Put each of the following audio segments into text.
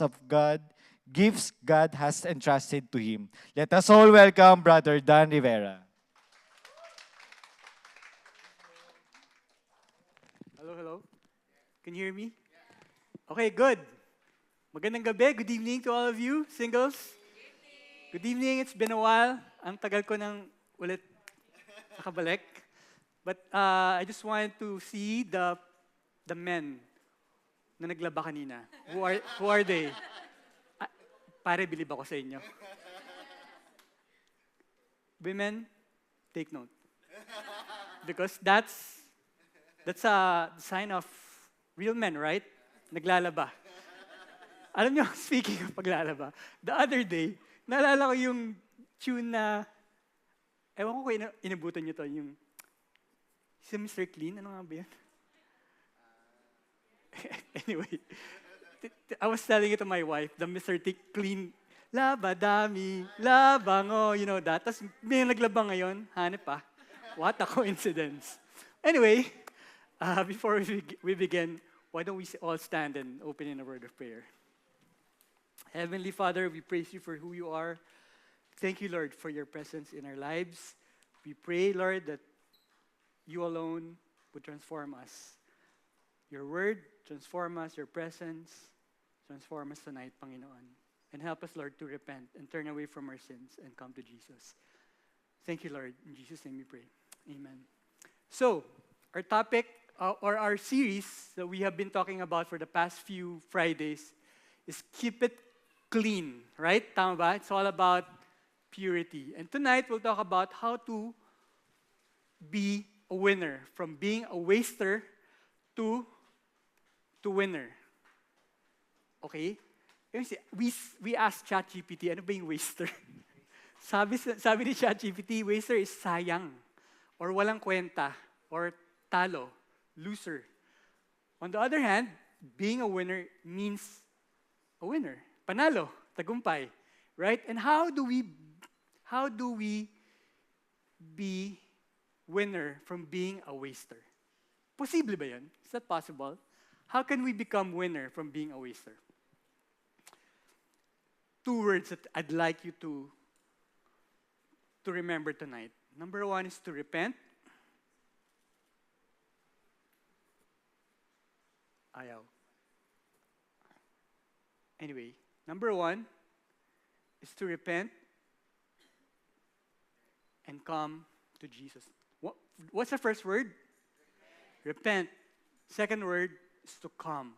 of God, gifts God has entrusted to him. Let us all welcome Brother Dan Rivera. Hello, hello. Can you hear me? Okay, good. Magandang gabi. Good evening to all of you, singles. Good evening. It's been a while. Ang tagal ko nang ulit nakabalik. But I just wanted to see the men na naglaba kanina. Who are they? Ah, pare, bilib ako sa inyo. Women, take note. Because that's a sign of real men, right? Naglalaba. Alam niyo, speaking of paglalaba, the other day, naalala ko yung tune na, ewan ko kung inabutan niyo to, yung, si Mr. Clean, ano nga ba yan? Anyway, I was telling it to my wife, the Mr. Clean, laba dami, labango, you know that. Tapos may naglaba ngayon, hanep pa. What a coincidence. Anyway, before we begin, why don't we all stand and open in a word of prayer? Heavenly Father, we praise you for who you are. Thank you, Lord, for your presence in our lives. We pray, Lord, that you alone would transform us. Your word, transform us. Your presence, transform us tonight, Panginoon. And help us, Lord, to repent and turn away from our sins and come to Jesus. Thank you, Lord. In Jesus' name we pray. Amen. So, our topic, or our series that we have been talking about for the past few Fridays is Keep It Clean, right? Tama ba? It's all about purity. And tonight, we'll talk about how to be a winner, from being a waster to winner. Okay? We asked ChatGPT, ano ba yung waster? sabi ni ChatGPT, waster is sayang, or walang kwenta, or talo, loser. On the other hand, being a winner means a winner, panalo, tagumpay, right? And how do we be winner from being a waster? Posible ba yun? Is that possible? How can we become winner from being a waster? Two words that I'd like you to remember tonight. Number one is to repent. Ayaw. Anyway, number one is to repent and come to Jesus. What's the first word? Repent. Second word is to come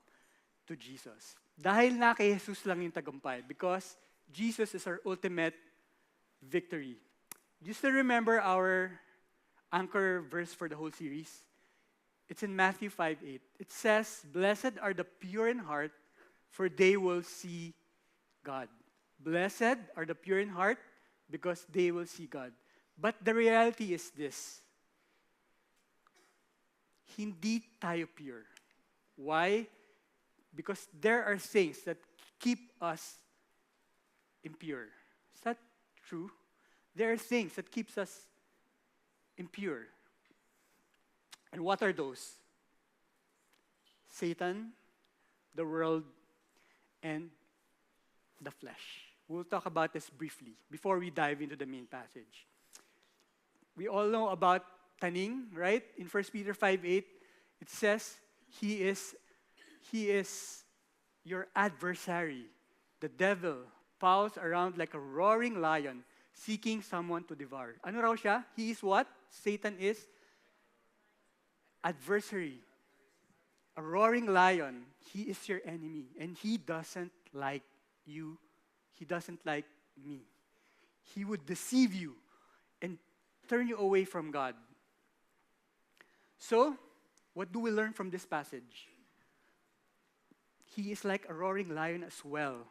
to Jesus. Dahil na kay Jesus lang yung tagumpay, because Jesus is our ultimate victory. Just to remember our anchor verse for the whole series, it's in Matthew 5:8. It says, "Blessed are the pure in heart, for they will see God." Blessed are the pure in heart, because they will see God. But the reality is this: hindi tayo pure. Why? Because there are things that keep us impure. Is that true? There are things that keeps us impure. And what are those? Satan, the world, and the flesh. We'll talk about this briefly before we dive into the main passage. We all know about Taning, right? In 1 Peter 5:8, it says, He is your adversary. The devil prowls around like a roaring lion, seeking someone to devour. Ano raw siya? He is what? Satan is adversary. A roaring lion. He is your enemy. And he doesn't like you. He doesn't like me. He would deceive you and turn you away from God. So, what do we learn from this passage? He is like a roaring lion as well.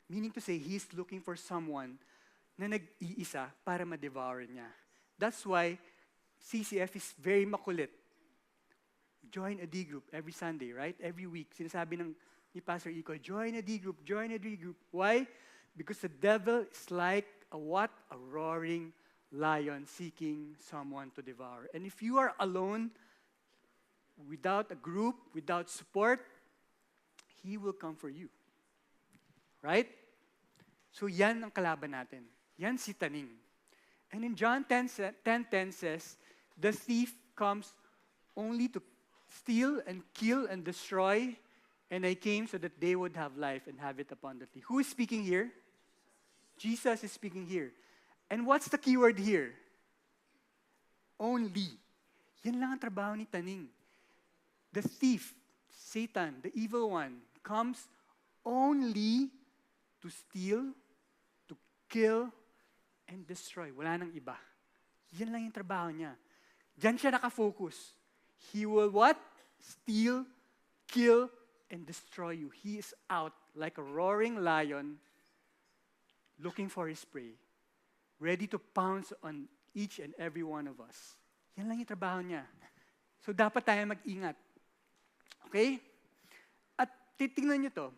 Meaning to say, he is looking for someone na nag-iisa para ma-devour niya. That's why CCF is very makulit. Join a D group every Sunday, right? Every week. Sinasabi ni Pastor Iko, join a D group, join a D group. Why? Because the devil is like a what? A roaring lion seeking someone to devour. And if you are alone, without a group, without support, he will come for you. Right? So yan ang kalaban natin. Yan si taning. And in John 10:10 says, the thief comes only to steal and kill and destroy, and I came so that they would have life and have it abundantly. Who is speaking here? Jesus is speaking here. And what's the keyword here? Only. Yan lang ang trabaho ni taning. The thief, Satan, the evil one, comes only to steal, to kill, and destroy. Wala nang iba. Yan lang yung trabaho niya. Diyan siya nakafocus. He will what? Steal, kill, and destroy you. He is out like a roaring lion looking for his prey, ready to pounce on each and every one of us. Yan lang yung trabaho niya. So dapat tayo mag-ingat. Okay? At titingnan niyo to.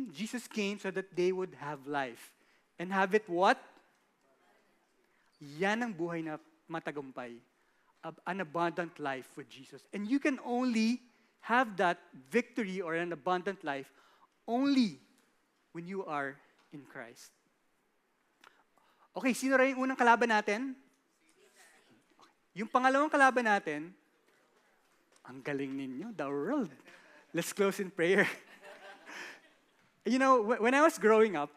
Jesus came so that they would have life. And have it what? Yan ang buhay na matagumpay. An abundant life with Jesus. And you can only have that victory or an abundant life only when you are in Christ. Okay, sino rin yung unang kalaban natin? Yung pangalawang kalaban natin, ang galing ninyo, the world. Let's close in prayer. You know, when I was growing up,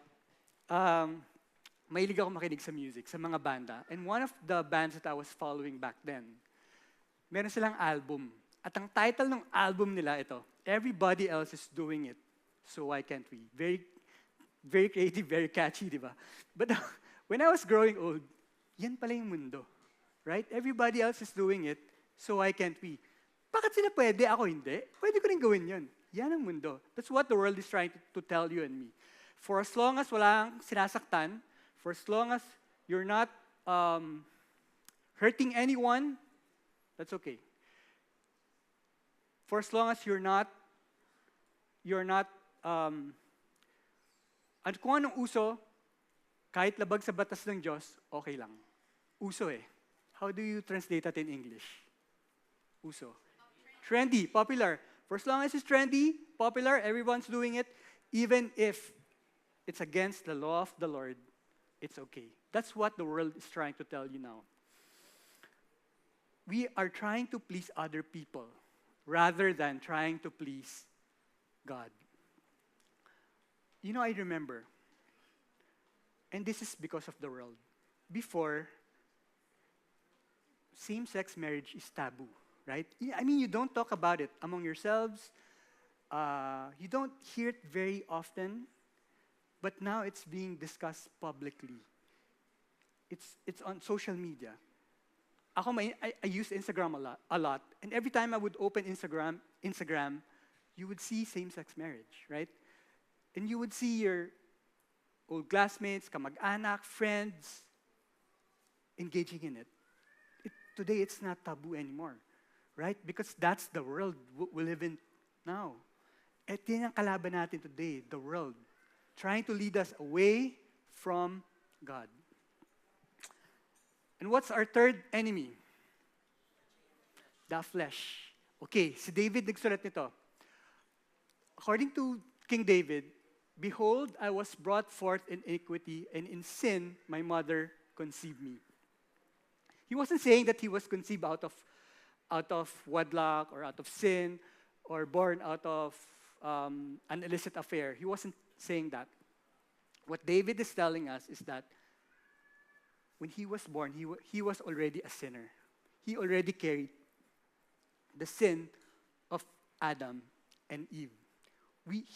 mahilig ako makinig sa music, sa mga banda. And one of the bands that I was following back then, meron silang album. At ang title ng album nila ito, Everybody Else is Doing It, So Why Can't We? Very, very creative, very catchy, di ba? But when I was growing old, yan pala yung mundo. Right? Everybody else is doing it, so why can't we? Bakit sila pwede, ako hindi? Pwede ko rin gawin yun. Yan ang mundo. That's what the world is trying to tell you and me. For as long as walang sinasaktan, for as long as you're not hurting anyone, that's okay. For as long as you're not, kung anong uso, kahit labag sa batas ng Diyos, okay lang. Uso eh. How do you translate that in English? Uso. Trendy, popular. For as long as it's trendy, popular, everyone's doing it, even if it's against the law of the Lord, it's okay. That's what the world is trying to tell you now. We are trying to please other people rather than trying to please God. You know, I remember, and this is because of the world, before, same-sex marriage is taboo. Right? I mean, you don't talk about it among yourselves. You don't hear it very often. But now it's being discussed publicly. It's on social media. I use Instagram a lot. And every time I would open Instagram, you would see same-sex marriage, right? And you would see your old classmates, kamag-anak, friends, engaging in it. Today, it's not taboo anymore. Right? Because that's the world we live in now. At yan ang kalaban natin today, the world. Trying to lead us away from God. And what's our third enemy? The flesh. Okay, si David nagsulat nito. According to King David, behold, I was brought forth in iniquity, and in sin my mother conceived me. He wasn't saying that he was conceived out of wedlock or out of sin or born out of an illicit affair. He wasn't saying that. What David is telling us is that when he was born, he was already a sinner. He already carried the sin of Adam and Eve.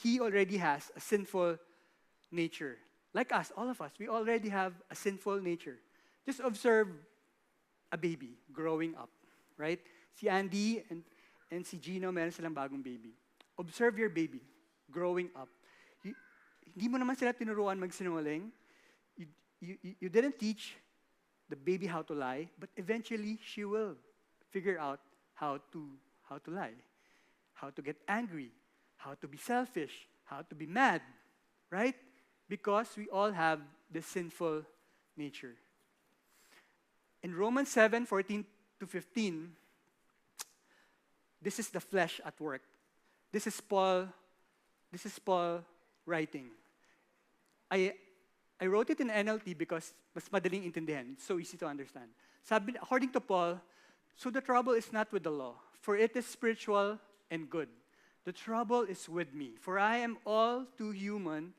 He already has a sinful nature. Like us, all of us, we already have a sinful nature. Just observe a baby growing up, right? Si Andy and si Gino, meron silang bagong baby. Observe your baby growing up. Hindi mo naman sila tinuruan magsinungaling. You didn't teach the baby how to lie, but eventually she will figure out how to lie, how to get angry, how to be selfish, how to be mad, right? Because we all have the sinful nature. In Romans 7:14-15, this is the flesh at work. This is Paul writing. I I wrote it in NLT because mas madaling intindihan. It's so easy to understand. Sabi, according to Paul, so the trouble is not with the law, for it is spiritual and good. The trouble is with me, for I am all too human,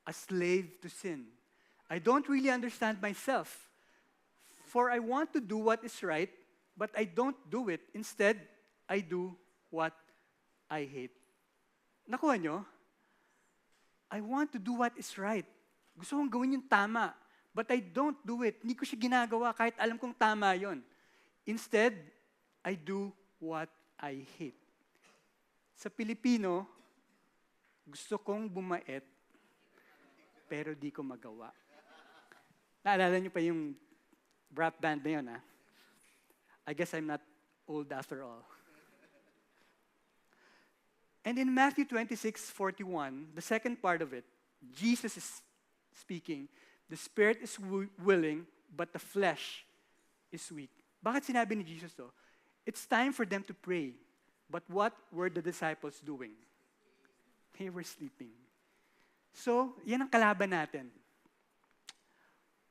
a slave to sin. I don't really understand myself, for I want to do what is right, but I don't do it. Instead, I do what I hate. Nakuha nyo? I want to do what is right. Gusto kong gawin yung tama, but I don't do it. Hindi ko siya ginagawa kahit alam kong tama yon. Instead, I do what I hate. Sa Pilipino, gusto kong bumait, pero di ko magawa. Naalala niyo pa yung rap band na yun, ha? I guess I'm not old after all. And in Matthew 26:41, the second part of it, Jesus is speaking, the spirit is willing, but the flesh is weak. Bakit sinabi ni Jesus to? It's time for them to pray. But what were the disciples doing? They were sleeping. So, yan ang kalaban natin.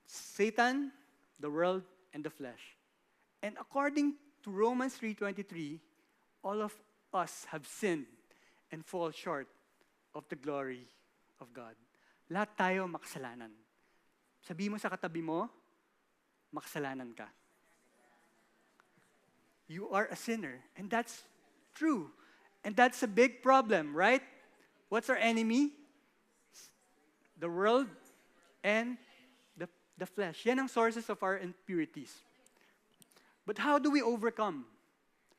Satan, the world, and the flesh. And according to Romans 3:23, all of us have sinned and fall short of the glory of God. Lahat tayo makasalanan. Sabi mo sa katabi mo, makasalanan ka. You are a sinner, and that's true. And that's a big problem, right? What's our enemy? The world and the flesh. Yan ang sources of our impurities. But how do we overcome?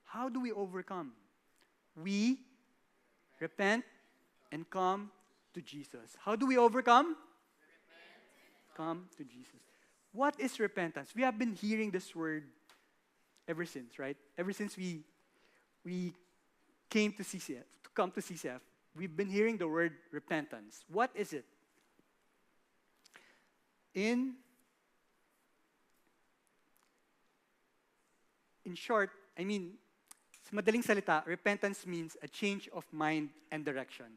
How do we overcome? We repent and come to Jesus. How do we overcome? Come to Jesus. What is repentance? We have been hearing this word ever since, right? Ever since we came to CCF, to come to CCF, we've been hearing the word repentance. What is it? In short, sa madaling salita, repentance means a change of mind and direction.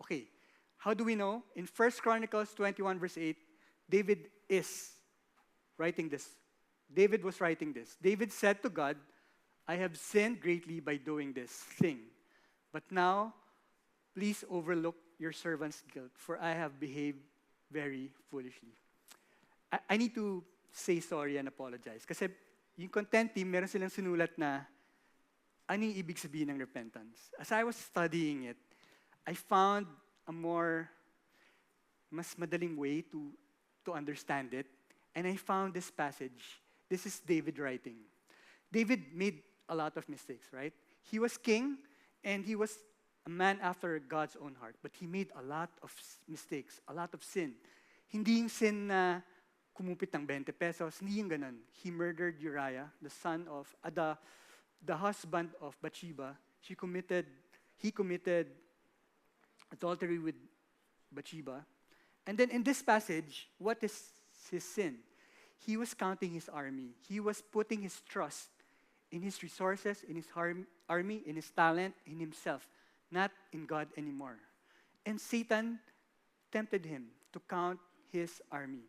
Okay, how do we know? In 1 Chronicles 21 verse 8, David is writing this. David was writing this. David said to God, I have sinned greatly by doing this thing. But now, please overlook your servant's guilt, for I have behaved very foolishly. I need to say sorry and apologize. Kasi yung content team, meron silang sinulat na ano yung ibig sabihin ng repentance. As I was studying it, I found a mas madaling way to understand it. And I found this passage. This is David writing. David made a lot of mistakes, right? He was king, and he was a man after God's own heart. But he made a lot of mistakes, a lot of sin. Hindi yung sin na kumupit ng 20 pesos, hindi yung ganun. He murdered Uriah, the son of, the husband of Bathsheba. He committed adultery with Bathsheba. And then in this passage, what is his sin? He was counting his army. He was putting his trust in his resources, in his army, in his talent, in himself, not in God anymore. And Satan tempted him to count his army.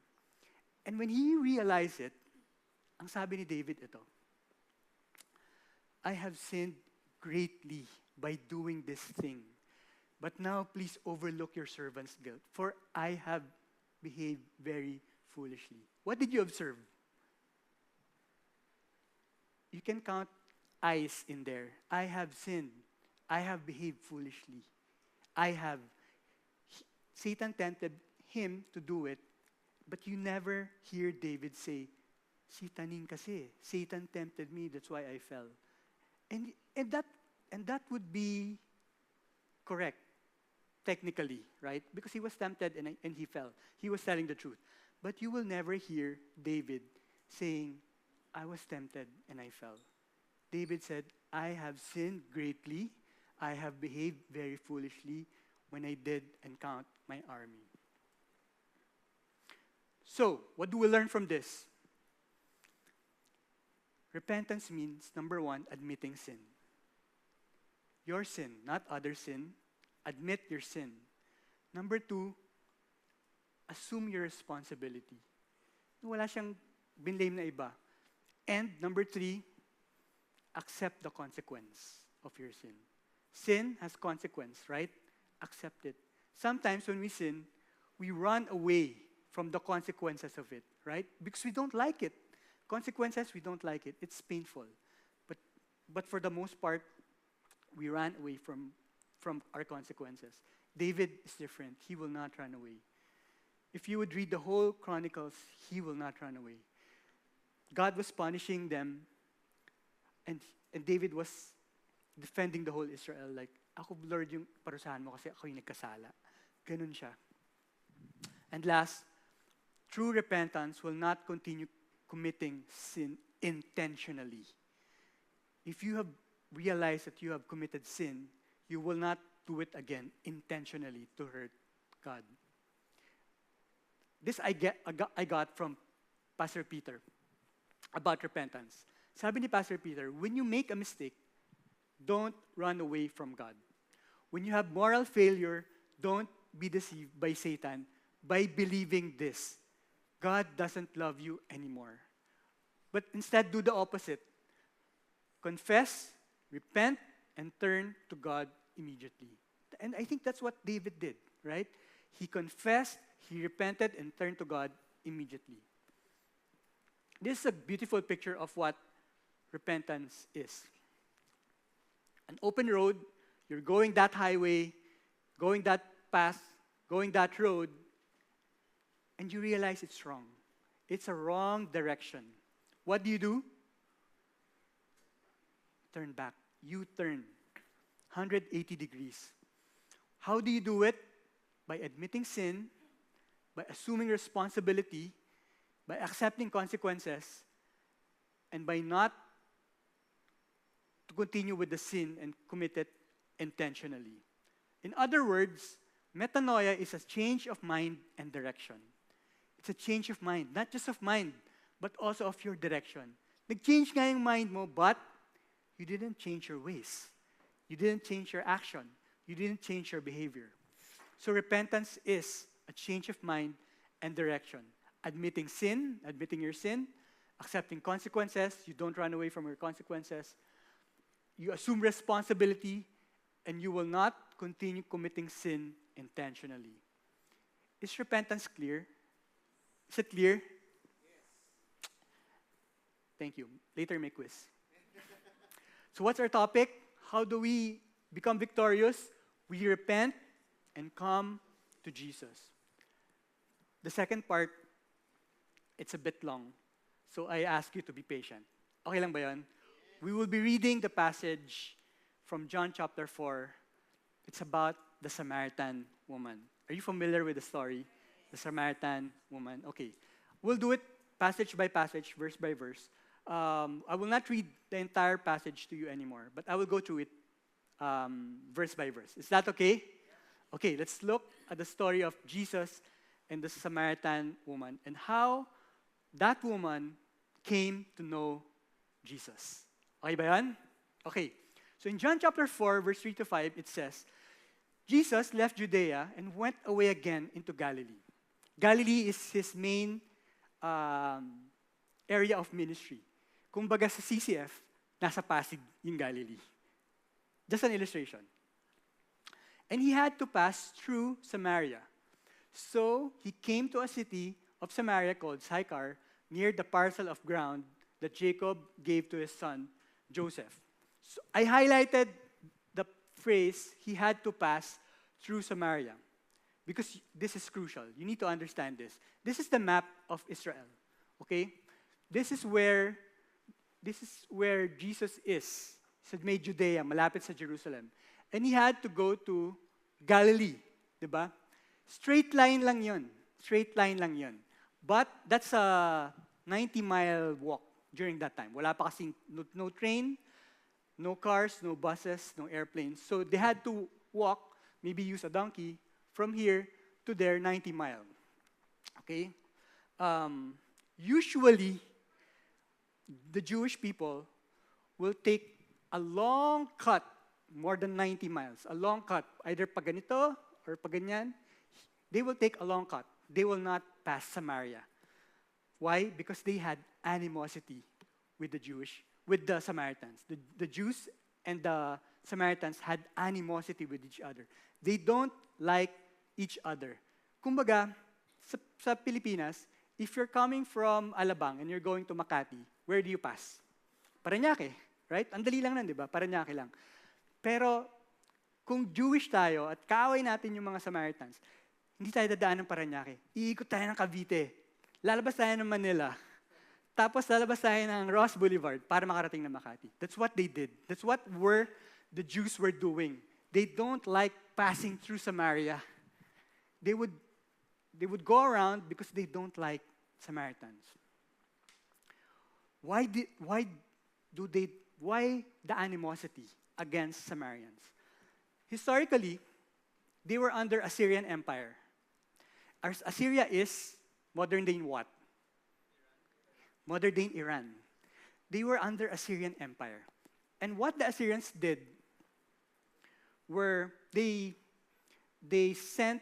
And when he realized it, ang sabi ni David ito, I have sinned greatly by doing this thing. But now please overlook your servant's guilt, for I have behaved very foolishly. What did you observe? You can count I's in there. I have sinned. I have behaved foolishly. Satan tempted him to do it, but you never hear David say, Satanin kasi. Satan tempted me, that's why I fell. And that would be correct, technically, right? Because he was tempted and he fell. He was telling the truth. But you will never hear David saying, I was tempted and I fell. David said, I have sinned greatly. I have behaved very foolishly when I did count my army. So, what do we learn from this? Repentance means, number one, admitting sin. Your sin, not other sin. Admit your sin. Number 2, assume your responsibility. Wala siyang binlame na iba. And number 3, accept the consequence of your sin. Sin has consequence, right? Accept it. Sometimes when we sin, we run away from the consequences of it, right? Because we don't like it. Consequences, we don't like it. It's painful. But for the most part, we ran away from our consequences. David is different. He will not run away. If you would read the whole Chronicles, he will not run away. God was punishing them, and David was defending the whole Israel. Like, ako, Lord, yung parusahan mo kasi ako yung nagkasala. Ganun siya. And last, true repentance will not continue committing sin intentionally. If you have realized that you have committed sin, you will not do it again intentionally to hurt God. This I got from Pastor Peter about repentance. Sabi ni Pastor Peter, when you make a mistake, don't run away from God. When you have moral failure, don't be deceived by Satan by believing this. God doesn't love you anymore. But instead, do the opposite. Confess, repent, and turn to God immediately. And I think that's what David did, right? He confessed, he repented, and turned to God immediately. This is a beautiful picture of what repentance is. An open road, you're going that highway, going that path, going that road, and you realize it's wrong. It's a wrong direction. What do? Turn back. You turn 180 degrees. How do you do it? By admitting sin, by assuming responsibility, by accepting consequences, and by not to continue with the sin and commit it intentionally. In other words, metanoia is a change of mind and direction. It's a change of mind, not just of mind, but also of your direction. Nag-change nga yung mind mo, but you didn't change your ways. You didn't change your action. You didn't change your behavior. So repentance is a change of mind and direction. Admitting sin, admitting your sin, accepting consequences. You don't run away from your consequences. You assume responsibility, and you will not continue committing sin intentionally. Is repentance clear? Is it clear? Yes. Thank you. Later, may quiz. So what's our topic? How do we become victorious? We repent and come to Jesus. The second part, it's a bit long. So I ask you to be patient. Okay lang ba yun? We will be reading the passage from John chapter 4. It's about the Samaritan woman. Are you familiar with the story? The Samaritan woman. Okay. We'll do it passage by passage, verse by verse. I will not read the entire passage to you anymore, but I will go through it verse by verse. Is that okay? Okay, let's look at the story of Jesus and the Samaritan woman and how that woman came to know Jesus. Okay ba yan? Okay. So in John chapter 4, verse 3 to 5, it says, Jesus left Judea and went away again into Galilee. Galilee is his main area of ministry. Kumbaga sa CCF, nasa Pasig yung Galilee. Just an illustration. And he had to pass through Samaria. So he came to a city of Samaria called Sychar, near the parcel of ground that Jacob gave to his son, Joseph. So I highlighted the phrase, he had to pass through Samaria, because this is crucial. You need to understand this. This is the map of Israel, okay? This is where Jesus is. Sa may Judea, malapit sa Jerusalem. And he had to go to Galilee, di ba? Straight line lang yun. Straight line lang yun. But that's a 90-mile walk during that time. Wala pa kasing no train, no cars, no buses, no airplanes. So they had to walk, maybe use a donkey, from here to there, 90 miles. Okay? Usually, the Jewish people will take a long cut, more than 90 miles. A long cut, either pag ganito or pag ganyan. they will take a long cut. They will not pass Samaria. Why? Because they had animosity with the Samaritans. The Jews and the Samaritans had animosity with each other. They don't like each other. Kumbaga, sa Pilipinas, if you're coming from Alabang and you're going to Makati, where do you pass? Parañaque, right? Ang dali lang nan, di ba? Parañaque lang. Pero kung Jewish tayo at kaaway natin yung mga Samaritans, hindi tayo dadaan ng Parañaque. Iikot tayo ng Cavite. Lalabas tayo ng Manila. Tapos lalabas tayo ng Ross Boulevard para makarating ng Makati. That's what they did. That's what the Jews were doing. They don't like passing through Samaria. They would go around because they don't like Samaritans. Why the animosity against Samaritans? Historically, they were under Assyrian Empire. Assyria is modern-day what? Modern-day Iran. They were under Assyrian Empire. And what the Assyrians did were they sent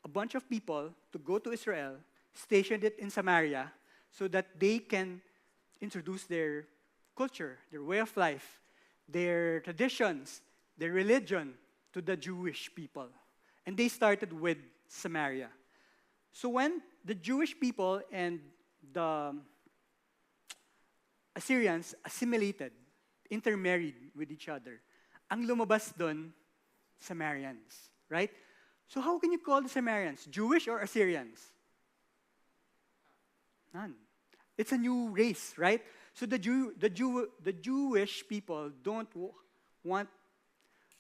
a bunch of people to go to Israel, stationed it in Samaria, so that they can introduce their culture, their way of life, their traditions, their religion to the Jewish people. And they started with Samaria. So when the Jewish people and the Assyrians assimilated, intermarried with each other, ang lumabas doon, Samaritans, right? So how can you call the Samaritans Jewish or Assyrians? None. It's a new race, right? So the Jewish people don't want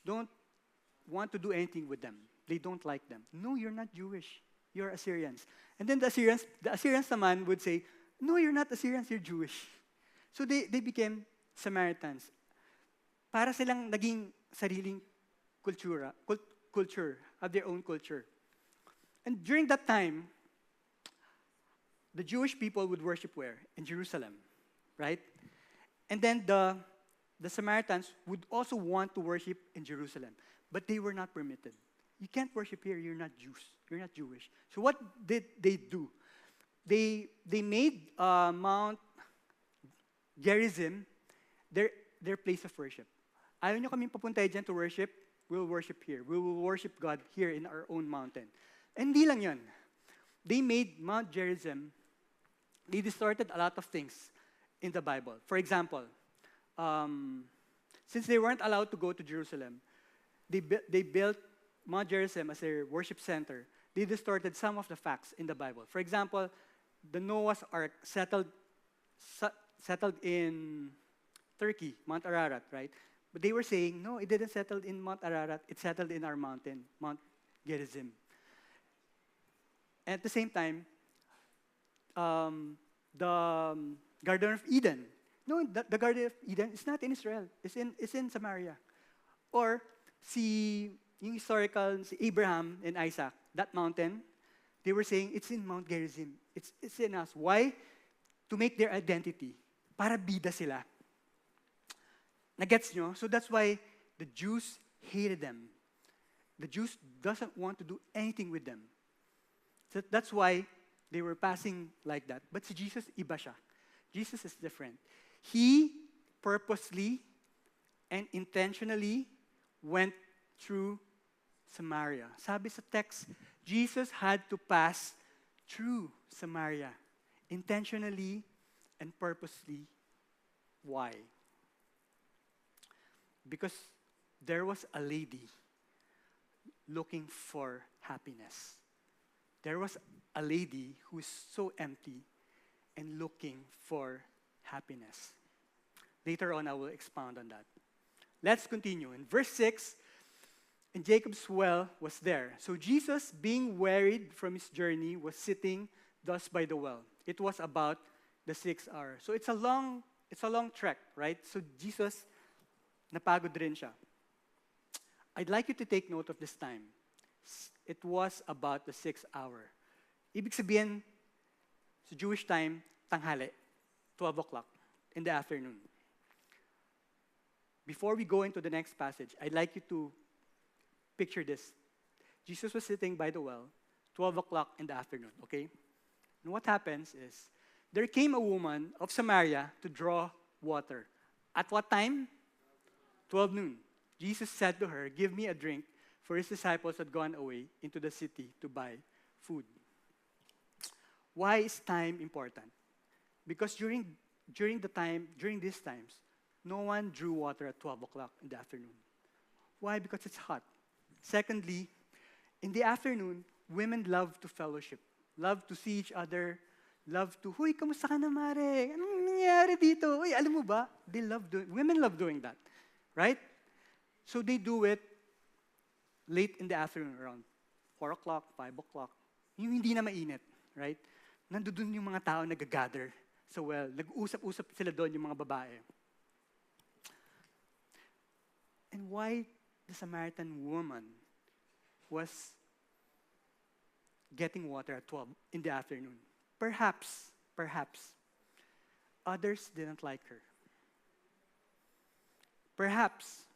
to do anything with them. They don't like them. No, you're not Jewish. You're Assyrians. And then the Assyrians naman would say, no, you're not Assyrians, you're Jewish. So they became Samaritans. Para silang naging sariling culture, have their own culture. And during that time, the Jewish people would worship where? In Jerusalem, right? And then the Samaritans would also want to worship in Jerusalem, but they were not permitted. You can't worship here, you're not Jews, you're not Jewish. So what did they do? They made Mount Gerizim their place of worship. Ayaw nyo kaming papunta dyan to worship, we'll worship here. We will worship God here in our own mountain. And hindi lang yun. They made Mount Gerizim, they distorted a lot of things in the Bible. For example, since they weren't allowed to go to Jerusalem, they built Mount Gerizim as their worship center. They distorted some of the facts in the Bible. For example, the Noah's Ark settled in Turkey, Mount Ararat, right? But they were saying, no, it didn't settle in Mount Ararat. It settled in our mountain, Mount Gerizim. And at the same time, the Garden of Eden. No, the Garden of Eden is not in Israel. It's in Samaria. Or yung historical, si Abraham and Isaac, that mountain, they were saying, it's in Mount Gerizim. It's in us. Why? To make their identity. Para bida sila. Nagets nyo? So that's why the Jews hated them. The Jews doesn't want to do anything with them. So that's why they were passing like that. But si Jesus, iba siya. Jesus is different. He purposely and intentionally went through Samaria. Sabi sa text, Jesus had to pass through Samaria. Intentionally and purposely. Why? Because there was a lady looking for happiness. There was a lady who is so empty and looking for happiness. Later on, I will expound on that. Let's continue. In verse 6, and Jacob's well was there. So Jesus, being wearied from his journey, was sitting thus by the well. It was about the 6th hour. So it's a long trek, right? So Jesus, napagod rin siya. I'd like you to take note of this time. It was about the 6th hour. Ibig sabihin, sa Jewish time, tanghali, 12 o'clock in the afternoon. Before we go into the next passage, I'd like you to picture this. Jesus was sitting by the well. 12 o'clock in the afternoon, okay? And what happens is, there came a woman of Samaria to draw water. At what time? 12 noon. Jesus said to her, "Give me a drink," for his disciples had gone away into the city to buy food. Why is time important? Because during these times, no one drew water at 12 o'clock in the afternoon. Why? Because it's hot. Secondly, in the afternoon, women love to fellowship, love to see each other, love to, "Huy, kamusta ka na, mare? Anong nangyayari dito? Uy, alam mo ba?" Women love doing that, right? So they do it late in the afternoon, around 4 o'clock, 5 o'clock. Yung hindi na mainit, right? Nandoon yung mga tao nag-gather sa well. Nag-usap-usap sila doon, yung mga babae. And why the Samaritan woman was getting water at 12 in the afternoon? Perhaps, others didn't like her. Perhaps,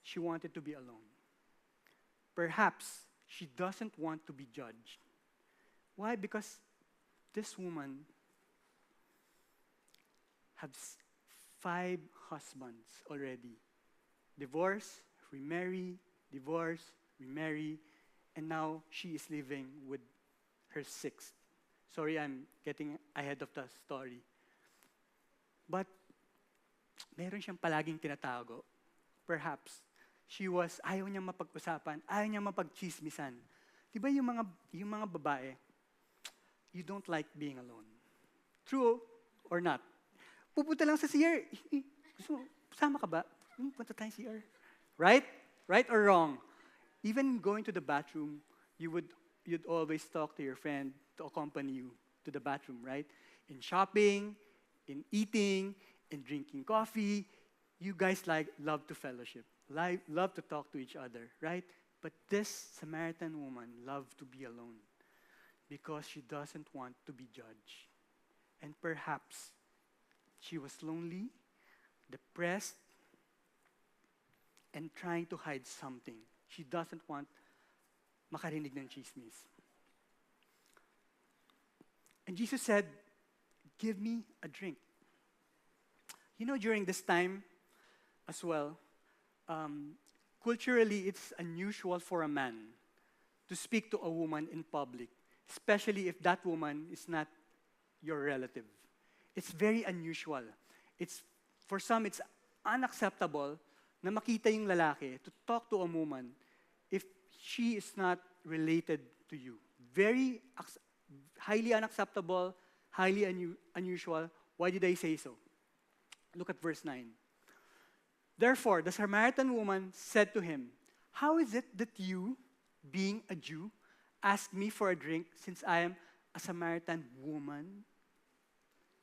she wanted to be alone. Perhaps, she doesn't want to be judged. Why? Because this woman has 5 husbands already. Divorce, remarry, divorce, remarry, and now she is living with her 6th. Sorry, I'm getting ahead of the story. But meron siyang palaging tinatago. Perhaps, ayaw niyang mapag-usapan, ayaw niyang mapag-chismisan. Diba yung mga babae, you don't like being alone. True or not? Pupunta lang sa CR. Gusto mo, sama ka ba? Punta tayong CR. Right? Right or wrong? Even going to the bathroom, you'd always talk to your friend to accompany you to the bathroom, right? In shopping, in eating, in drinking coffee, you guys love to fellowship, love to talk to each other, right? But this Samaritan woman loved to be alone because she doesn't want to be judged. And perhaps she was lonely, depressed, and trying to hide something. She doesn't want makarinig ng chismis. And Jesus said, "Give me a drink." You know, during this time as well, culturally, it's unusual for a man to speak to a woman in public, especially if that woman is not your relative. It's very unusual. For some, it's unacceptable na makita yung lalaki to talk to a woman if she is not related to you. Very highly unacceptable, highly unusual. Why did I say so? Look at verse 9. Therefore, the Samaritan woman said to him, "How is it that you, being a Jew, ask me for a drink since I am a Samaritan woman?"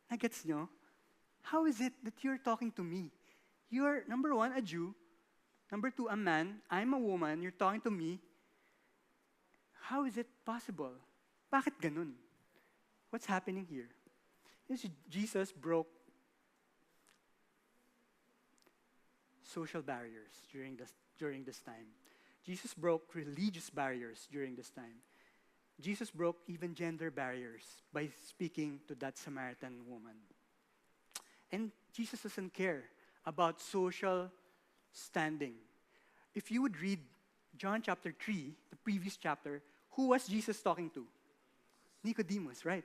Nagets nyo? How is it that you're talking to me? You're, number 1, a Jew. Number 2, a man. I'm a woman. You're talking to me. How is it possible? Bakit ganun? What's happening here? Jesus broke social barriers during this time. Jesus broke religious barriers during this time. Jesus broke even gender barriers by speaking to that Samaritan woman. And Jesus doesn't care about social standing. If you would read John chapter 3, the previous chapter, who was Jesus talking to? Nicodemus, right?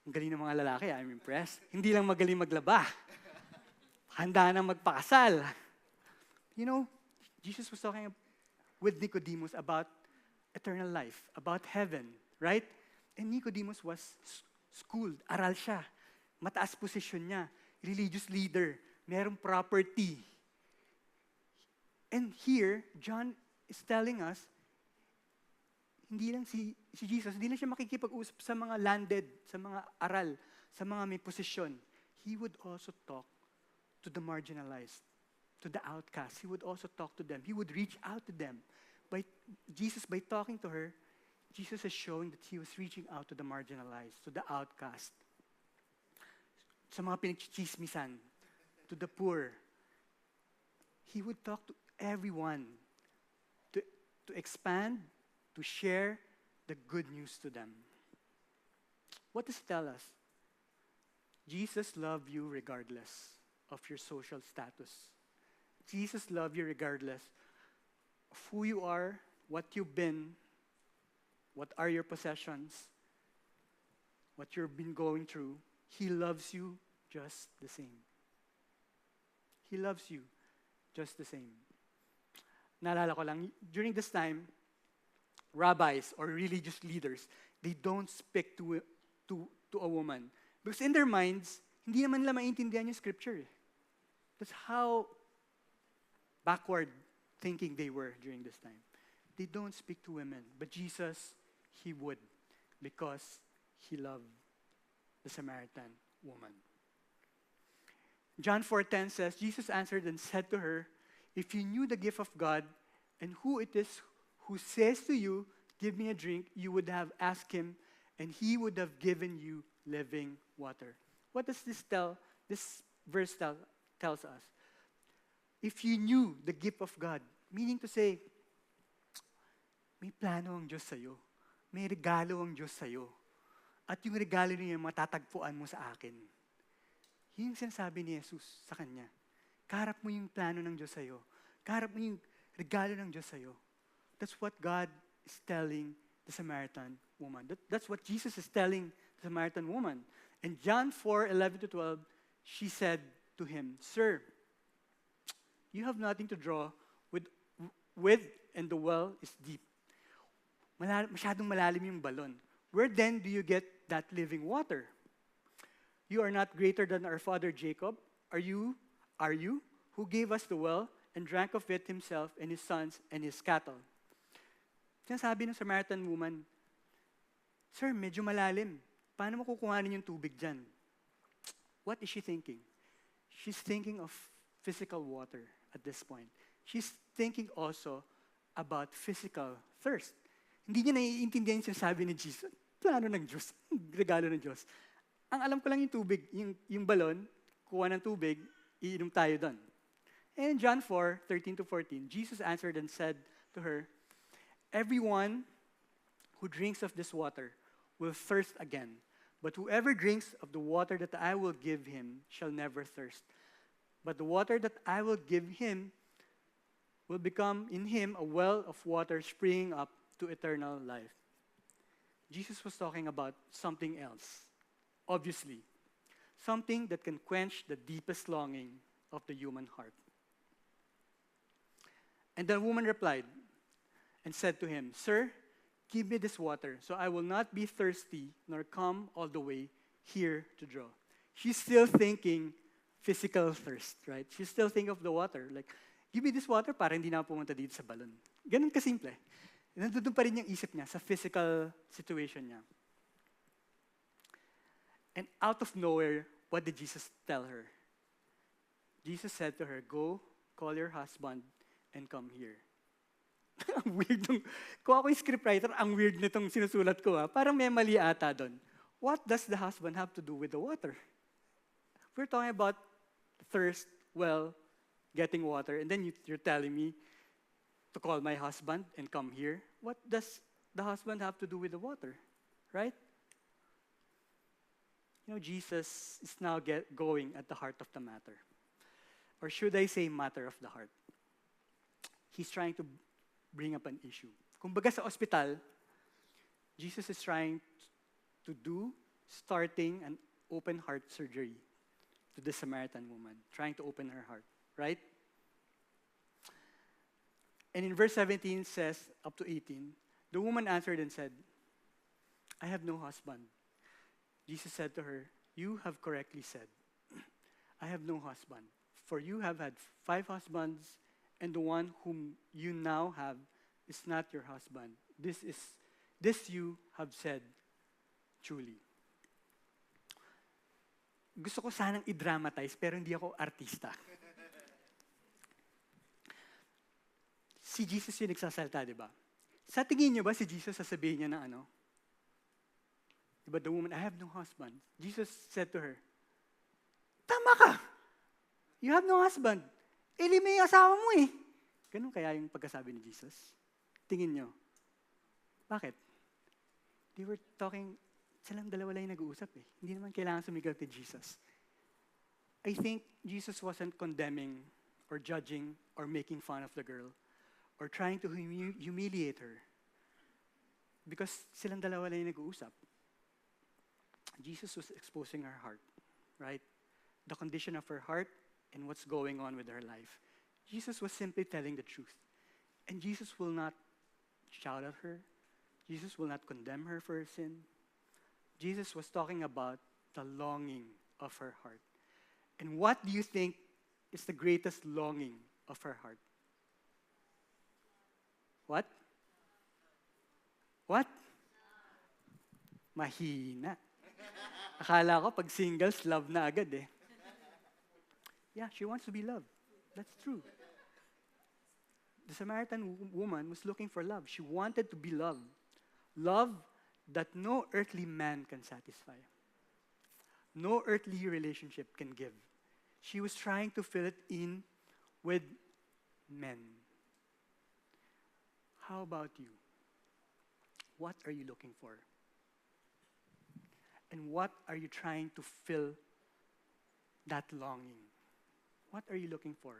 Ang galing ng mga lalaki, I'm impressed. Hindi lang magaling maglaba. Handa na magpakasal. You know, Jesus was talking with Nicodemus about eternal life, about heaven, right? And Nicodemus was schooled, aral siya. Mataas posisyon niya, religious leader, merong property. And here, John is telling us, hindi lang si Jesus, hindi lang siya makikipag-usap sa mga landed, sa mga aral, sa mga may posisyon. He would also talk to the marginalized, to the outcast. He would also talk to them. He would reach out to them. By talking to her, Jesus is showing that he was reaching out to the marginalized, to the outcast, sa mga pinagchichismisan, to the poor. He would talk to everyone to expand, to share the good news to them. What does it tell us? Jesus loved you regardless of your social status. Jesus loved you regardless of who you are, what you've been, what are your possessions, what you've been going through. He loves you just the same. He loves you just the same. Naalala ko lang, during this time, rabbis or religious leaders, they don't speak to a woman. Because in their minds, hindi naman nila maintindihan yung scripture. That's how backward thinking they were during this time. They don't speak to women. But Jesus, He would, because He loved the Samaritan woman. John 4:10 says, Jesus answered and said to her, if you knew the gift of God and who it is who says to you, give me a drink, you would have asked Him, and He would have given you living water. What does this verse tells us? If you knew the gift of God, meaning to say, may plano ang Diyos sa'yo. May regalo ang Diyos sa'yo. At yung regalo niya, matatagpuan mo sa akin. Yun yung sinasabi ni Jesus sa kanya. Kaharap mo yung plano ng Diyos sa'yo. Kaharap mo yung regalo ng Diyos sa'yo. That's what God is telling the Samaritan woman. That's what Jesus is telling the Samaritan woman. In John 4:11-12, she said to him, Sir, you have nothing to draw with and the well is deep. Masyadong malalim yung balon. Where then do you get that living water? You are not greater than our father Jacob. Are you who gave us the well and drank of it himself and his sons and his cattle? Sinasabi ng Samaritan woman, Sir, medyo malalim. Paano mo kukuhanin yung tubig dyan? What is she thinking? She's thinking of physical water at this point. She's thinking also about physical thirst. Hindi niya naiintindihan yung sinasabi ni Jesus. Plano ng Diyos, regalo ng Diyos. Ang alam ko lang yung tubig, yung balon, kuha ng tubig, iinom tayo doon. And in John 4:13-14, Jesus answered and said to her, Everyone who drinks of this water will thirst again. But whoever drinks of the water that I will give him shall never thirst. But the water that I will give him will become in him a well of water springing up to eternal life. Jesus was talking about something else, obviously. Something that can quench the deepest longing of the human heart. And the woman replied and said to him, Sir, give me this water, so I will not be thirsty, nor come all the way here to draw. She's still thinking physical thirst, right? She's still thinking of the water. Like, give me this water para hindi na ako pumunta dito sa balon. Ganun kasimple. Nandun pa rin yung isip niya sa physical situation niya. And out of nowhere, what did Jesus tell her? Jesus said to her, Go, call your husband, and come here. Ang weird nung, kung ako yung scriptwriter, ang weird nitong sinusulat ko. Parang may mali ata doon. What does the husband have to do with the water? We're talking about thirst, well, getting water, and then you're telling me to call my husband and come here. What does the husband have to do with the water? Right? You know, Jesus is now going at the heart of the matter. Or should I say matter of the heart? He's trying to bring up an issue. Kumbaga sa ospital, Jesus is trying to starting an open heart surgery to the Samaritan woman, trying to open her heart, right? And in verse 17 says, up to 18, the woman answered and said, I have no husband. Jesus said to her, You have correctly said, I have no husband, for you have had 5 husbands, and the one whom you now have is not your husband. This you have said truly. Gusto ko sanang i-dramatize, pero hindi ako artista. Si Jesus yung nagsasalta, di ba? Sa tingin niyo ba si Jesus sasabihin niya na ano? But the woman, I have no husband. Jesus said to her, Tama ka! You have no husband. May asawa mo eh. Ganun kaya yung pagkasabi ni Jesus? Tingin nyo. Bakit? They were talking, silang dalawa lang yung nag-uusap eh. Hindi naman kailangan sumigaw to Jesus. I think Jesus wasn't condemning or judging or making fun of the girl or trying to humiliate her. Because silang dalawa lang yung nag-uusap. Jesus was exposing her heart, right? The condition of her heart and what's going on with her life. Jesus was simply telling the truth. And Jesus will not shout at her. Jesus will not condemn her for her sin. Jesus was talking about the longing of her heart. And what do you think is the greatest longing of her heart? What? What? Mahina. Akala ko pag singles, love na agad eh. Yeah, she wants to be loved. That's true. The Samaritan woman was looking for love. She wanted to be loved. Love that no earthly man can satisfy. No earthly relationship can give. She was trying to fill it in with men. How about you? What are you looking for? And what are you trying to fill that longing? What are you looking for?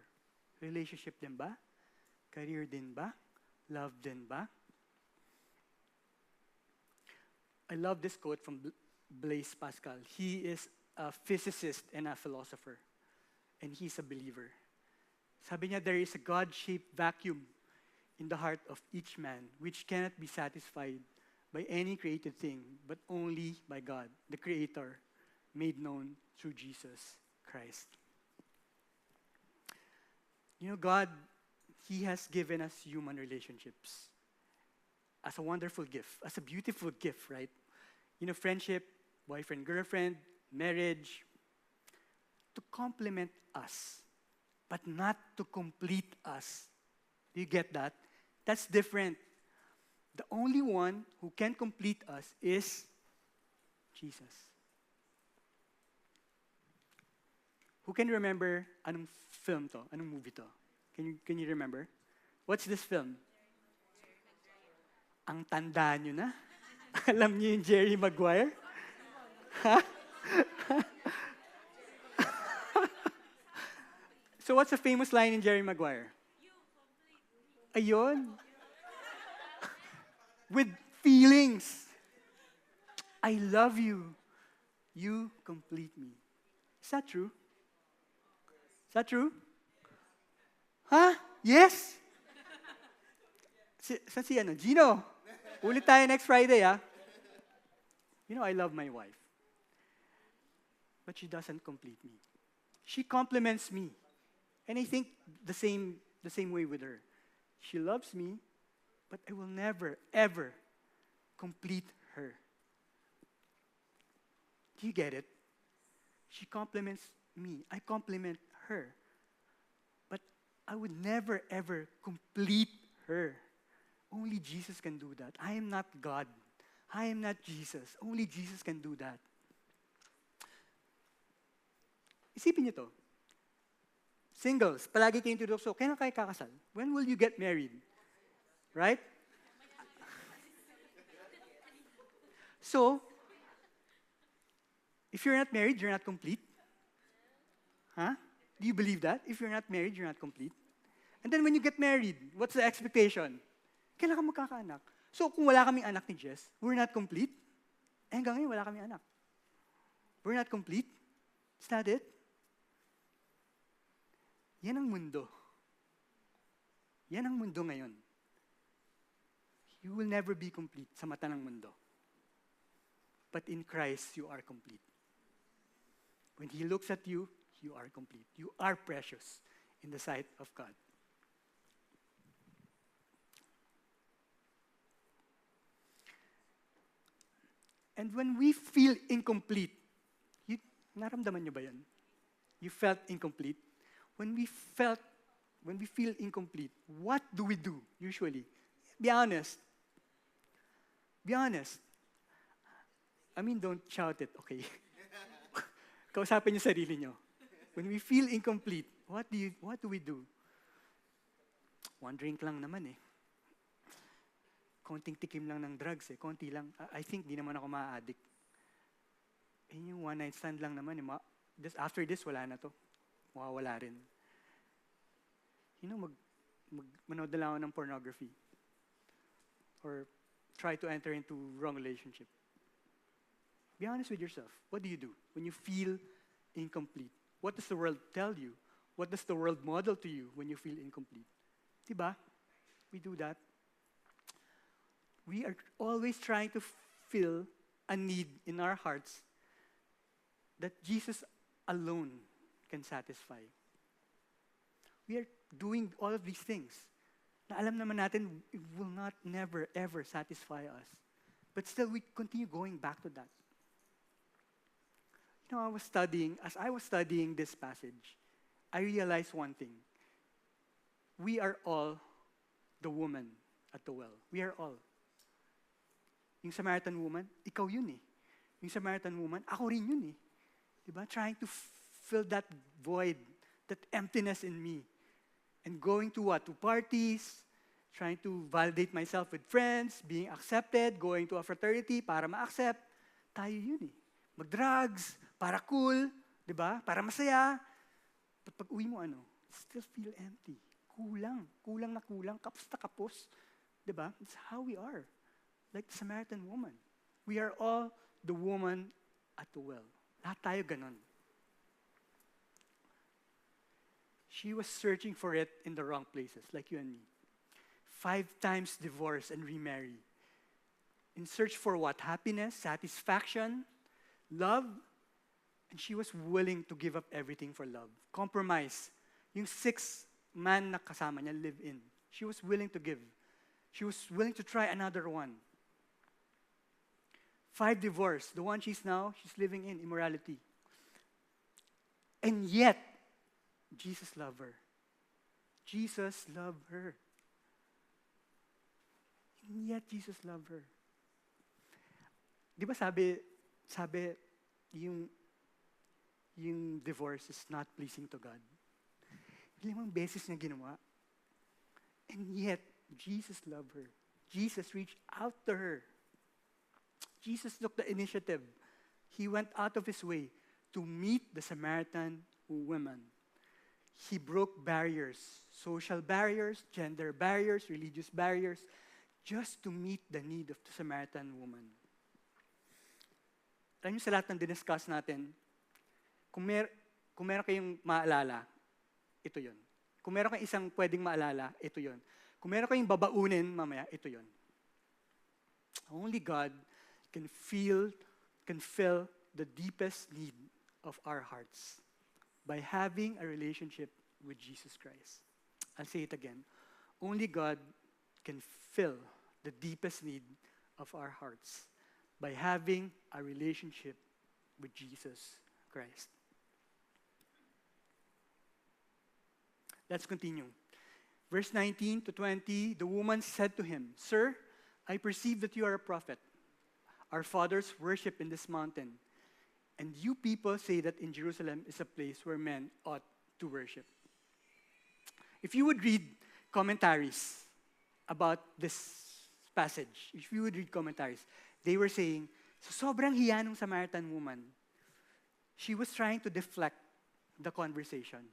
Relationship din ba? Career din ba? Love din ba? I love this quote from Blaise Pascal. He is a physicist and a philosopher. And he's a believer. Sabi niya, there is a God-shaped vacuum in the heart of each man which cannot be satisfied by any created thing, but only by God, the Creator, made known through Jesus Christ. You know, God, He has given us human relationships as a wonderful gift, as a beautiful gift, right? You know, friendship, boyfriend, girlfriend, marriage, to complement us, but not to complete us. Do you get that? That's different. The only one who can complete us is Jesus. Who can remember anong film to? Anong movie to? Can you remember? What's this film? Ang tanda nyo na. Alam niyo yung Jerry Maguire? Ha? So what's the famous line in Jerry Maguire? Ayun. With feelings. I love you. You complete me. Is that true? Is that true? Huh? Yes? Si Gino? Ulit tayo next Friday, ah. You know, I love my wife. But she doesn't complete me. She complements me. And I think the same way with her. She loves me, but I will never, ever complete her. Do you get it? She compliments me. I compliment her. But I would never, ever complete her. Only Jesus can do that. I am not God. I am not Jesus. Only Jesus can do that. Isipin niyo to. Singles, palagi kayong tinutokso, kailan kayo kakasal? When will you get married? Right? So, if you're not married, you're not complete. Huh? Do you believe that? If you're not married, you're not complete. And then when you get married, what's the expectation? Kailan ka magkakaanak? So, kung wala kaming anak ni Jess, we're not complete. Eh, hanggang ngayon, wala kaming anak. We're not complete. Is that it? Yan ang mundo. Yan ang mundo ngayon. You will never be complete sa mata ng mundo. But in Christ, you are complete. When He looks at you, you are complete. You are precious in the sight of God. And when we feel incomplete, naramdaman niyo ba yan? You felt incomplete? When we feel incomplete, what do we do usually? Be honest. Be honest. I mean, don't shout it, okay? Kausapin niyo sarili niyo. When we feel incomplete, what do we do? One drink lang naman eh. konting tikim lang ng drugs eh. Konti lang. I think di naman ako ma-addict. Eh yung one night stand lang naman. After this, wala na to. Mawawala rin. Manood na lang ako ng pornography. Or try to enter into wrong relationship. Be honest with yourself. What do you do when you feel incomplete? What does the world tell you? What does the world model to you when you feel incomplete? Diba? We do that. We are always trying to fill a need in our hearts that Jesus alone can satisfy. We are doing all of these things na alam naman natin it will not never ever satisfy us. But still we continue going back to that. As I was studying this passage, I realized one thing. We are all the woman at the well. We are all. Yung Samaritan woman, ikaw yun eh. Yung Samaritan woman, ako rin yun eh. Diba? Trying to fill that void, that emptiness in me. And going to what? To parties, trying to validate myself with friends, being accepted, going to a fraternity para ma-accept. Tayo yun eh. Mag-drugs, para cool, di ba? Para masaya. But pag uwi mo still feel empty. Kulang na kulang, kapos na kapos. Di ba? That's how we are. Like the Samaritan woman. We are all the woman at the well. Lahat tayo ganon. She was searching for it in the wrong places, like you and me. 5 times divorce and remarry. In search for what? Happiness, satisfaction, love. And she was willing to give up everything for love. Compromise. Yung 6 man na kasama niya live in. She was willing to give. She was willing to try another one. 5 divorce. The one she's living in immorality. And yet, Jesus loved her. Jesus loved her. And yet, Jesus loved her. Di ba sabi, yung divorce is not pleasing to God. 5 beses niya ginawa. And yet, Jesus loved her. Jesus reached out to her. Jesus took the initiative. He went out of his way to meet the Samaritan woman. He broke barriers, social barriers, gender barriers, religious barriers, just to meet the need of the Samaritan woman. Alam niyo sa lahat ng diniscuss natin, kung meron kayong maalala, ito yon. Kung meron kayong isang pwedeng maalala, ito yon. Kung meron kayong babaunin mamaya, ito yon. Only God can fill the deepest need of our hearts by having a relationship with Jesus Christ. I'll say it again. Only God can fill the deepest need of our hearts by having a relationship with Jesus Christ. Let's continue. Verse 19 to 20, the woman said to him, "Sir, I perceive that you are a prophet. Our fathers worship in this mountain, and you people say that in Jerusalem is a place where men ought to worship." If you would read commentaries about this passage, they were saying, so sobrang hiya ng Samaritan woman. She was trying to deflect the conversation.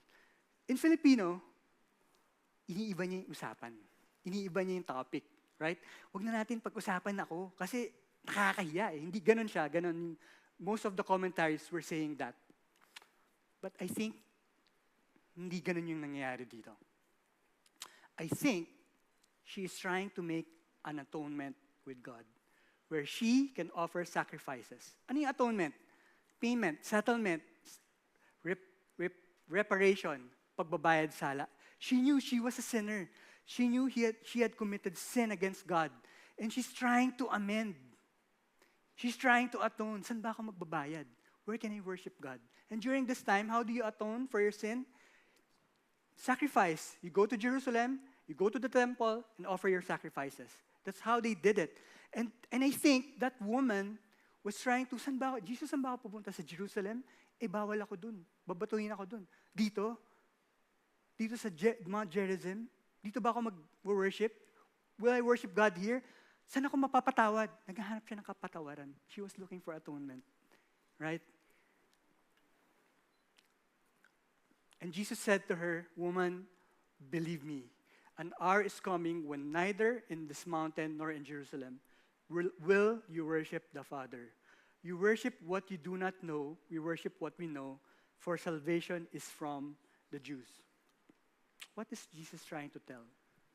In Filipino, iniiba niya yung usapan. Iniiba niya yung topic. Right? Huwag na natin pag-usapan ako kasi nakakahiya eh. Hindi ganun siya. Ganun. Most of the commentaries were saying that. But I think, hindi ganun yung nangyayari dito. I think she is trying to make an atonement with God where she can offer sacrifices. Ano yung atonement? Payment, settlement, reparation, pagbabayad sala. She knew she was a sinner. She knew she had committed sin against God. And she's trying to amend. She's trying to atone. Saan ba ako magbabayad? Where can I worship God? And during this time, how do you atone for your sin? Sacrifice. You go to Jerusalem, you go to the temple, and offer your sacrifices. That's how they did it. And I think that woman was trying to, Jesus, saan ba ako pupunta? Sa Jerusalem? Eh, bawal ako dun. Babatuhin ako dun. Dito sa Mount Gerizim, dito ba ako mag-worship? Will I worship God here? Saan ako mapapatawad? Naghahanap siya ng kapatawaran. She was looking for atonement. Right? And Jesus said to her, "Woman, believe me, an hour is coming when neither in this mountain nor in Jerusalem will you worship the Father. You worship what you do not know. We worship what we know, for salvation is from the Jews." What is Jesus trying to tell?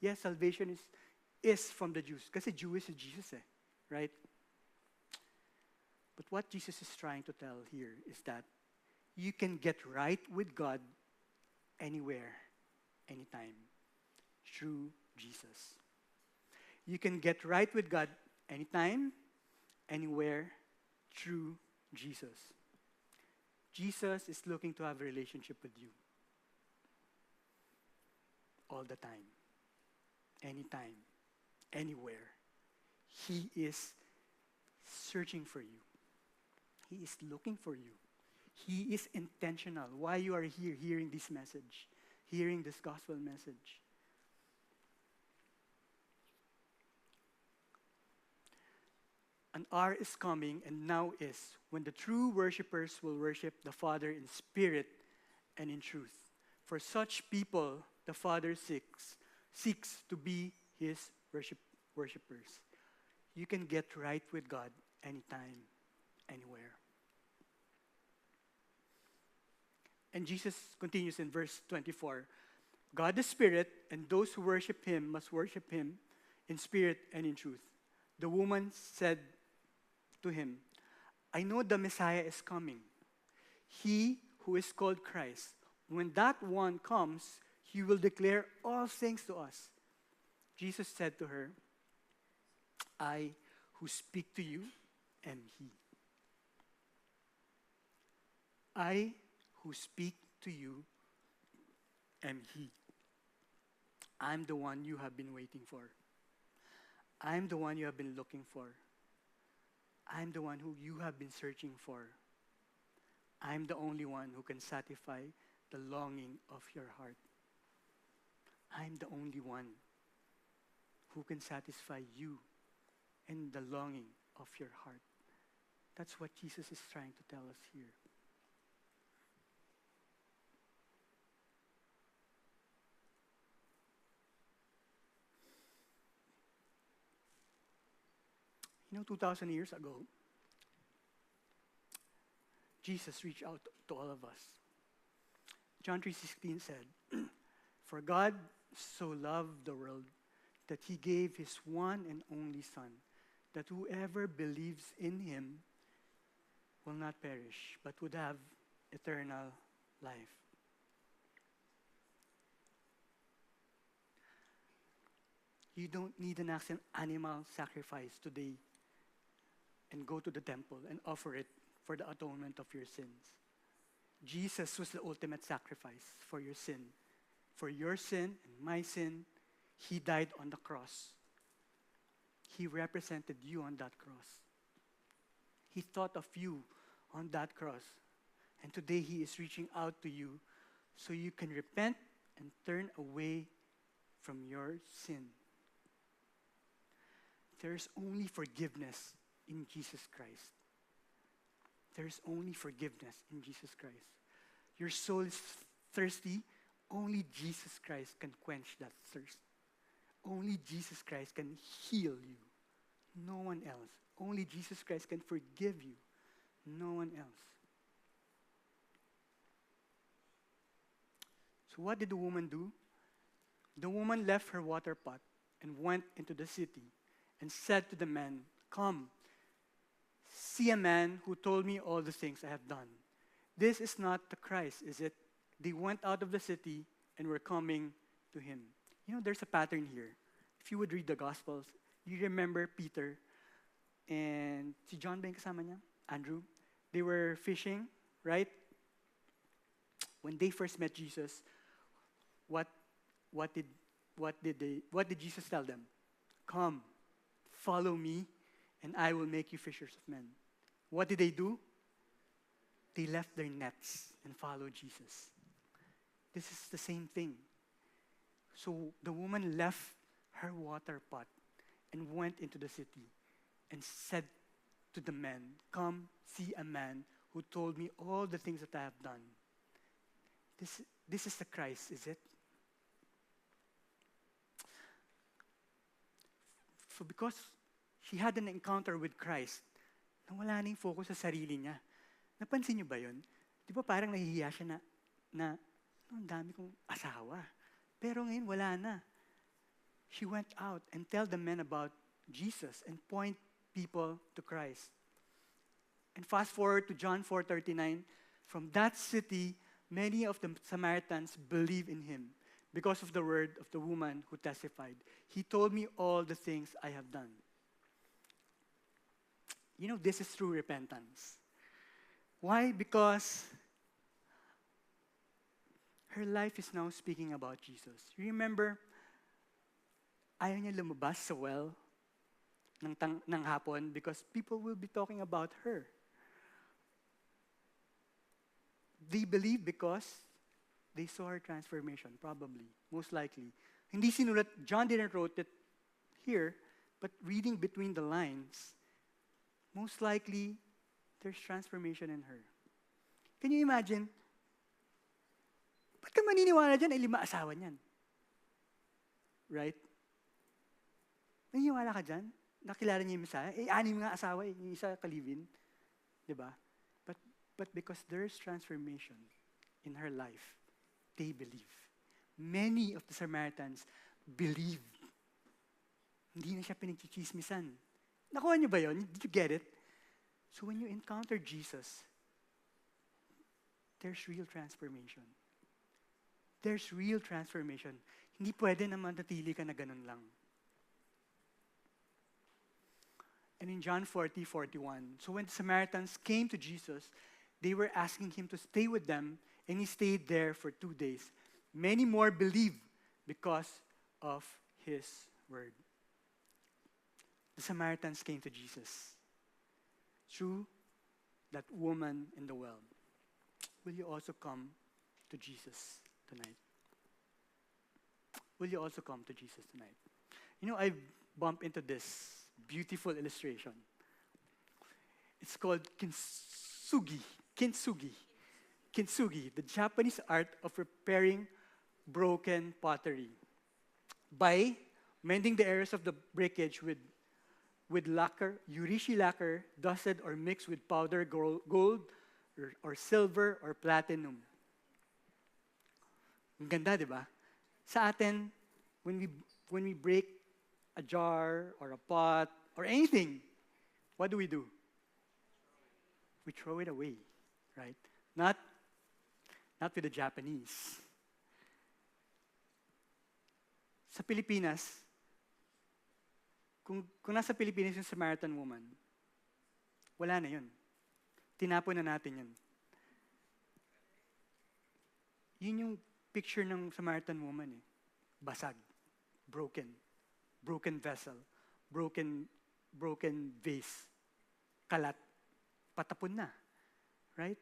Yes, salvation is from the Jews. Kasi Jewish is Jesus right? But what Jesus is trying to tell here is that you can get right with God anywhere, anytime, through Jesus. You can get right with God anytime, anywhere, through Jesus. Jesus is looking to have a relationship with you. All the time. Anytime. Anywhere. He is searching for you. He is looking for you. He is intentional. Why you are here hearing this message, hearing this gospel message. An hour is coming, and now is, when the true worshipers will worship the Father in spirit and in truth. For such people, the Father seeks to be His worshipers. You can get right with God anytime, anywhere. And Jesus continues in verse 24. God is spirit, and those who worship Him must worship Him in spirit and in truth. The woman said to him, "I know the Messiah is coming, He who is called Christ. When that one comes, He will declare all things to us." Jesus said to her, "I who speak to you am He." I who speak to you am He. I'm the one you have been waiting for. I'm the one you have been looking for. I'm the one who you have been searching for. I'm the only one who can satisfy the longing of your heart. I'm the only one who can satisfy you and the longing of your heart. That's what Jesus is trying to tell us here. You know, 2,000 years ago, Jesus reached out to all of us. John 3:16 said, "For God so loved the world that He gave His one and only Son, that whoever believes in Him will not perish, but would have eternal life." You don't need an animal sacrifice today and go to the temple and offer it for the atonement of your sins. Jesus was the ultimate sacrifice for your sin. For your sin and my sin, He died on the cross. He represented you on that cross. He thought of you on that cross. And today He is reaching out to you so you can repent and turn away from your sin. There is only forgiveness in Jesus Christ. There is only forgiveness in Jesus Christ. Your soul is thirsty. Only Jesus Christ can quench that thirst. Only Jesus Christ can heal you. No one else. Only Jesus Christ can forgive you. No one else. So what did the woman do? The woman left her water pot and went into the city and said to the man, "Come, see a man who told me all the things I have done. This is not the Christ, is it?" They went out of the city and were coming to him. You know, there's a pattern here. If you would read the Gospels, you remember Peter and si John ba yung kasama niya? Andrew. They were fishing, right? When they first met Jesus, what did Jesus tell them? "Come, follow me, and I will make you fishers of men." What did they do? They left their nets and followed Jesus. This is the same thing. So the woman left her water pot and went into the city and said to the men, "Come, see a man who told me all the things that I have done." This is the Christ, is it? So because she had an encounter with Christ, nawala na yung focus sa sarili niya. Napansin niyo ba yun? Di ba parang nahihiya siya na ang dami kong asawa. Pero ngayon, wala na. She went out and tell the men about Jesus and point people to Christ. And fast forward to John 4:39, from that city, many of the Samaritans believe in him because of the word of the woman who testified. He told me all the things I have done. You know, this is true repentance. Why? Because her life is now speaking about Jesus. You remember, ayaw niya lumabas sa well ng hapon because people will be talking about her. They believe because they saw her transformation, probably, most likely. Hindi sinulat, John didn't wrote it here, but reading between the lines, most likely, there's transformation in her. Can you imagine? Ba't ka maniniwala dyan? 5 asawa niyan. Right? Naniniwala ka dyan? Nakilala niya yung Messiah? 6 nga asawa, yung isa kalivin. Diba? But because there's transformation in her life, they believe. Many of the Samaritans believed. Hindi na siya pinagchichismisan. Nakuha niyo ba yun? Did you get it? So when you encounter Jesus, there's real transformation. There's real transformation. Hindi pwede na manatili ka na ganun lang. And in John 40:41, so when the Samaritans came to Jesus, they were asking him to stay with them, and he stayed there for 2 days. Many more believed because of his word. The Samaritans came to Jesus through that woman in the well. Will you also come to Jesus tonight? Will you also come to Jesus tonight? You know, I bumped into this beautiful illustration. It's called kintsugi. Kintsugi, the Japanese art of repairing broken pottery. By mending the areas of the breakage with lacquer, Urishi lacquer, dusted or mixed with powder gold or silver or platinum. Ang ganda, di ba? Sa atin, when we break a jar or a pot or anything, what do? We throw it away, right? Not with the Japanese. Sa Pilipinas, kung nasa Pilipinas yung Samaritan woman, wala na yun. Tinapon na natin yun. Yun yung picture ng Samaritan woman eh. Basag. Broken vessel. Broken vase. Kalat. Patapon na. Right?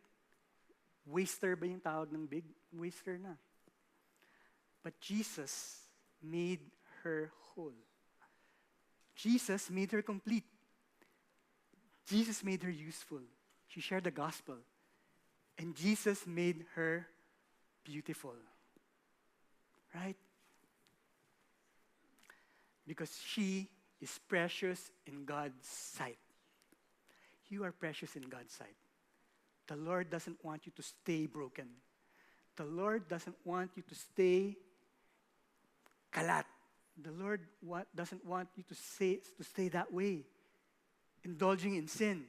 Waster ba yung tawag ng big? Waster na. But Jesus made her whole. Jesus made her complete. Jesus made her useful. She shared the gospel. And Jesus made her beautiful. Right? Because she is precious in God's sight. You are precious in God's sight. The Lord doesn't want you to stay broken. The Lord doesn't want you to stay kalat. The Lord doesn't want you to stay that way, indulging in sin.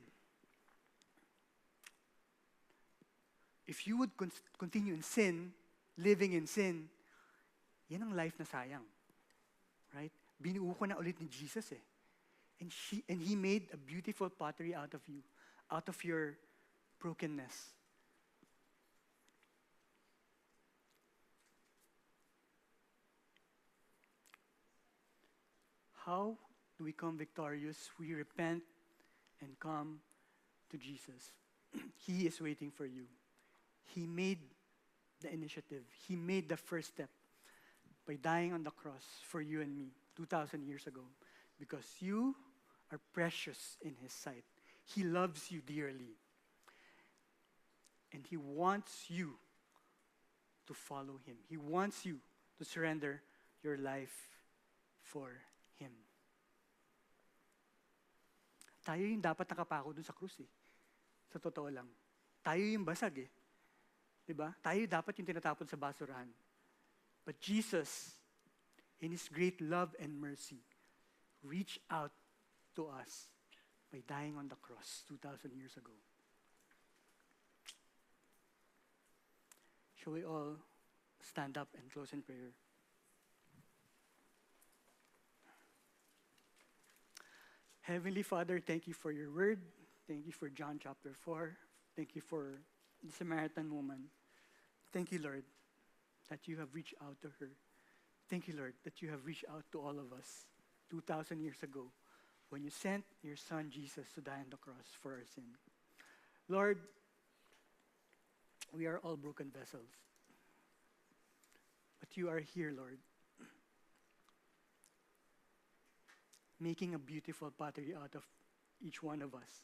If you would continue in sin, living in sin, yan ang life na sayang. Right? Binuo ko na ulit ni Jesus eh. And He made a beautiful pottery out of you, out of your brokenness. How do we come victorious? We repent and come to Jesus. He is waiting for you. He made the initiative. He made the first step by dying on the cross for you and me 2,000 years ago. because you are precious in His sight. He loves you dearly. And He wants you to follow Him. He wants you to surrender your life for Him. Tayo yung dapat nakapako dun sa krus eh. Sa totoo lang. Tayo yung basag eh. Diba? Tayo dapat yung tinatapon sa basurahan. But Jesus, in His great love and mercy, reached out to us by dying on the cross 2,000 years ago. Shall we all stand up and close in prayer? Heavenly Father, thank you for your word. Thank you for John chapter 4. Thank you for the Samaritan woman. Thank you, Lord, that you have reached out to her. Thank you, Lord, that you have reached out to all of us 2,000 years ago when you sent your Son Jesus to die on the cross for our sin. Lord, we are all broken vessels. But you are here, Lord, making a beautiful pottery out of each one of us.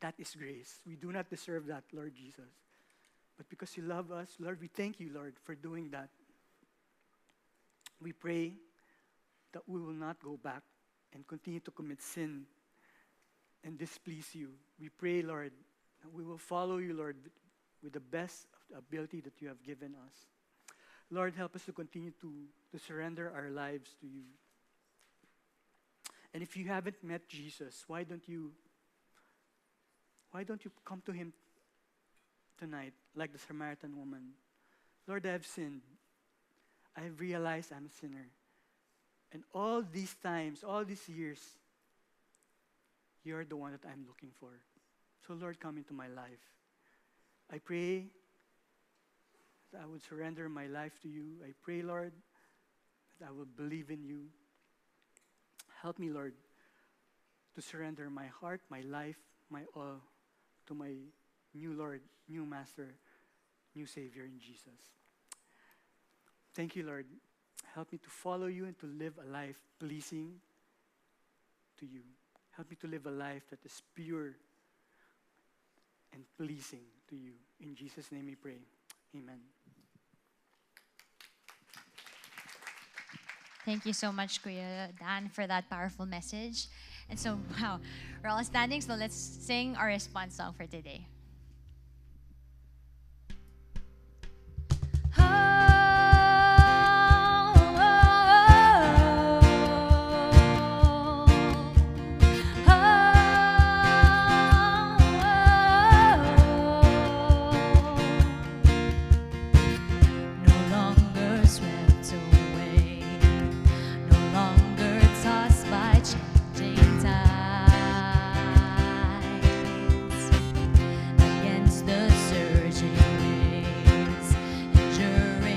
That is grace. We do not deserve that, Lord Jesus. But because you love us, Lord, we thank you, Lord, for doing that. We pray that we will not go back and continue to commit sin and displease you. We pray, Lord, that we will follow you, Lord, with the best ability that you have given us. Lord, help us to continue to surrender our lives to you. And if you haven't met Jesus, why don't you come to Him tonight, like the Samaritan woman? Lord, I have sinned. I have realized I'm a sinner. And all these times, all these years, you're the one that I'm looking for. So Lord, come into my life. I pray that I would surrender my life to you. I pray, Lord, that I will believe in you. Help me, Lord, to surrender my heart, my life, my all to my new Lord, new Master, new Savior in Jesus. Thank you, Lord. Help me to follow you and to live a life pleasing to you. Help me to live a life that is pure and pleasing to you. In Jesus' name we pray. Amen. Thank you so much, Kuya Dan, for that powerful message. And so, wow, we're all standing, so let's sing our response song for today. Against the surging waves, enduring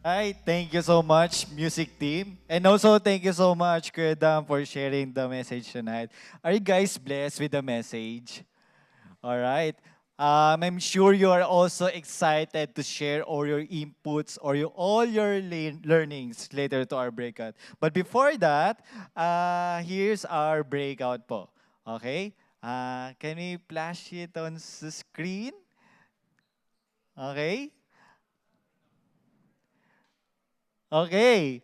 Hi, thank you so much, music team. And also, thank you so much, Kuya Dam, for sharing the message tonight. Are you guys blessed with the message? All right. I'm sure you are also excited to share all your inputs or all your learnings later to our breakout. But before that, here's our breakout po. Okay? Can we flash it on the screen? Okay? Okay.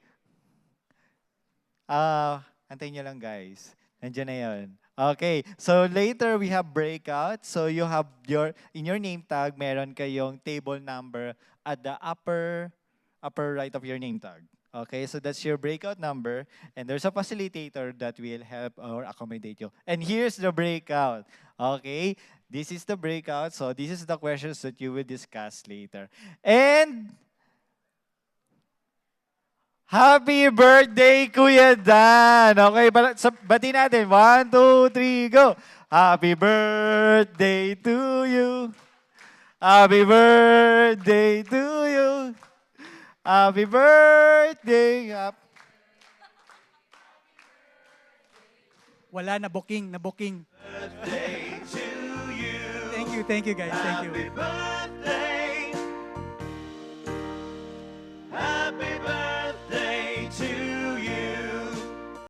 Antayin nyo lang guys. Nandiyan na yun. Okay. So later we have breakout. So you have in your name tag, meron kayong table number at the upper right of your name tag. Okay, so that's your breakout number, and there's a facilitator that will help or accommodate you. And here's the breakout. Okay, this is the breakout. So this is the questions that you will discuss later. And happy birthday, Kuya Dan! Okay, bati natin. 1, 2, 3, go! Happy birthday to you. Happy birthday to you. Happy birthday. Wala, na booking, na booking. Thank you guys, thank you.